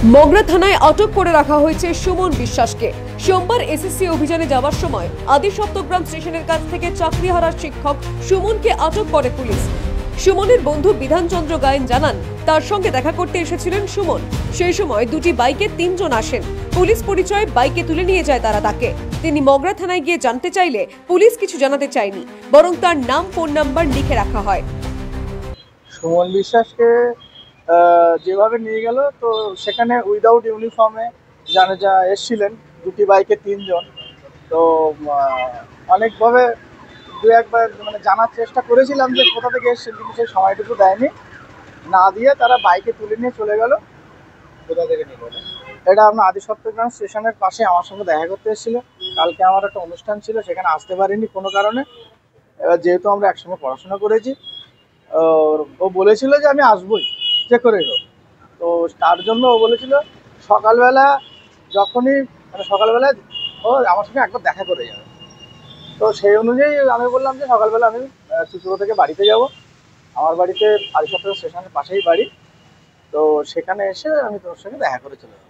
মগরা থানায় আটক করে রাখা হয়েছে সুমন বিশ্বাসকে। সোমবার এসএসসি অভিযানে যাওয়ার সময় আদি সপ্তগ্রাম স্টেশনের কাছ থেকে চাকরিহারা শিক্ষক সুমনকে আটক করে পুলিশ। সুমনের বন্ধু বিধানচন্দ্র গায়েন জানান, তার সঙ্গে দেখা করতে এসেছিলেন সুমন। সেই সময় দুটি বাইকে 3 জন আসেন। পুলিশ পরিচয় বাইকে তুলে নিয়ে যায় তারা তাকে। তিনি মগরা থানায় গিয়ে জানতে চাইলে পুলিশ কিছু জানাতে চায়নি, বরং তার নাম ফোন নাম্বার লিখে রাখা হয়। সুমন বিশ্বাসকে যেভাবে নিয়ে গেল, তো সেখানে উইদাউট ইউনিফর্মে যা এসেছিলেন দুটি বাইকে 3 জন। তো অনেকভাবে দু একবার জানার চেষ্টা করেছিলাম যে কোথা থেকে এসেছেন, কিন্তু সেই সময়টুকু দেয়নি, না দিয়ে তারা বাইকে তুলে নিয়ে চলে গেল। কোথা থেকে নিয়ে গেল? এটা আপনার আদি সপ্তগ্রাম স্টেশনের পাশে আমার সঙ্গে দেখা করতে এসেছিল। কালকে আমার একটা অনুষ্ঠান ছিল, সেখানে আসতে পারিনি কোনো কারণে। এবার যেহেতু আমরা একসঙ্গে পড়াশোনা করেছি, ও বলেছিল যে আমি আসবই যে করে হোক। তো তার জন্য ও বলেছিল সকালবেলা যখনই সকালবেলা ও আমার সঙ্গে একবার দেখা করে যাবে। তো সেই অনুযায়ী আমি বললাম যে সকালবেলা আমি চুচুড়ো থেকে বাড়িতে যাব। আমার বাড়িতে আদি সপ্তগ্রাম স্টেশনের পাশেই বাড়ি। তো সেখানে এসে আমি তোর সঙ্গে দেখা করে চলে যাবো।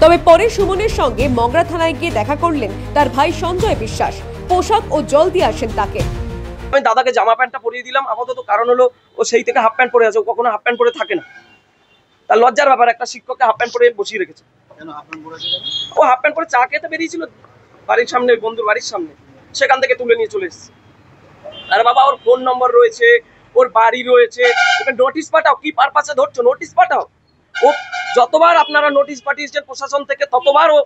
তবে পরে সুমনের সঙ্গে মগরা থানায় গিয়ে দেখা করলেন তার ভাই সঞ্জয় বিশ্বাস। পোশাক ও জল দিয়ে আসেন তাকে। আমি দাদাকে জামা প্যান্টটা পরিয়ে দিলাম আপাতত, কারণ হলো ও সেই থেকে হাফ প্যান্ট পরে আছে, ও কখনো হাফ প্যান্ট পরে থাকে না। তার লজ্জার ব্যাপার, একটা শিক্ষককে হাফ প্যান্ট পরে বসিয়ে রেখেছে। ও হাফ প্যান্ট পরে চা খেতে বেরিয়েছিল বাড়ির সামনে, বন্ধুর বাড়ির সামনে, সেখান থেকে তুলে নিয়ে চলে এসেছে। আরে বাবা, ওর ফোন নম্বর রয়েছে, ওর বাড়ি রয়েছে, ওকে নোটিশ পাঠাও। কি পারপাসে ধরছো? নোটিশ পাঠাও। ও যতবার আপনারা নোটিশ পাঠিয়েছেন প্রশাসন থেকে, ততবার ও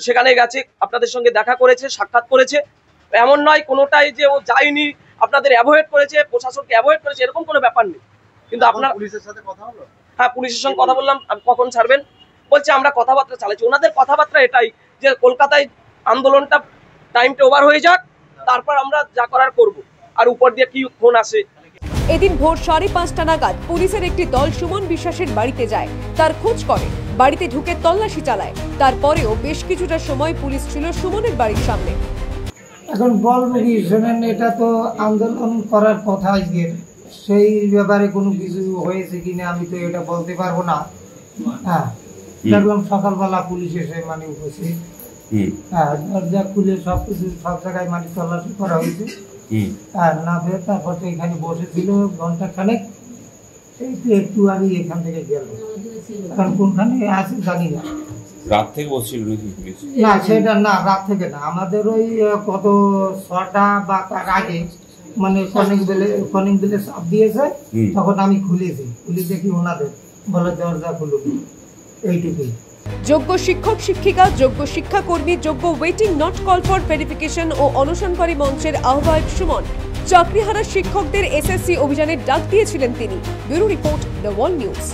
সেখানে গেছে, আপনাদের সঙ্গে দেখা করেছে, সাক্ষাৎ করেছে। এমন নয় কোনোটাই যে ও যায়নি, আপনাদের অ্যাভয়েড করেছে, প্রশাসনকে অ্যাভয়েড করেছে, এরকম কোনো ব্যাপার নেই। কিন্তু আপনার পুলিশের সাথে কথা হলো? হ্যাঁ, পুলিশের সঙ্গে কথা বললাম। কখন ছাড়বেন বলছে, আমরা কথাবার্তা চালাচ্ছি। ওনাদের কথাবার্তা এটাই যে কলকাতায় আন্দোলনটা টাইমটা ওভার হয়ে যাক, তারপর আমরা যা করার করব। আর উপর দিয়ে কি ফোন আসে। এদিন ভোর 5:30টা নাগাদ পুলিশের একটি দল সুমন বিশ্বাসের বাড়িতে যায়, তার খোঁজ করে, বাড়িতে ঢুকে তল্লাশি চালায়। তারপরেও বেশ কিছুটা সময় পুলিশ ছিল সুমনের বাড়ির সামনে। এখন বলবো কি শোনেন, এটা তো আন্দোলন করার কথা আজকের, সেই ব্যাপারে কোনো কিছু হয়েছে কিনা আমি তো এটা বলতে পারবো না। হ্যাঁ, দেখলাম সকালবেলা পুলিশ এসে উপস্থিত। হ্যাঁ, দরজা খুলে সবকিছু সব জায়গায় তল্লাশি করা হয়েছে। আর না ফের তারপর তো এখানে বসেছিল ঘন্টা খানেক, একটু আগে এখান থেকে গেল। এখন কোনখানে আছে জানি না। রাত থেকে বসছিল না, সেটা না, রাত থেকে না, আমাদের ওই কত 6টা বা তার আগে কনিং বেলে চাপ দিয়েছে, তখন আমি খুলে দেখি ওনাদের বলে দরজা খুলুন, এইটুকুই। যোগ্য শিক্ষক শিক্ষিকা, যোগ্য শিক্ষাকর্মী, যোগ্য waiting not call for verification ও অনশনকারী মঞ্চের আহ্বায়ক সুমন চাকরিহারা শিক্ষকদের এসএসসি অভিযানের ডাক দিয়েছিলেন তিনি। Bureau report, the wall news.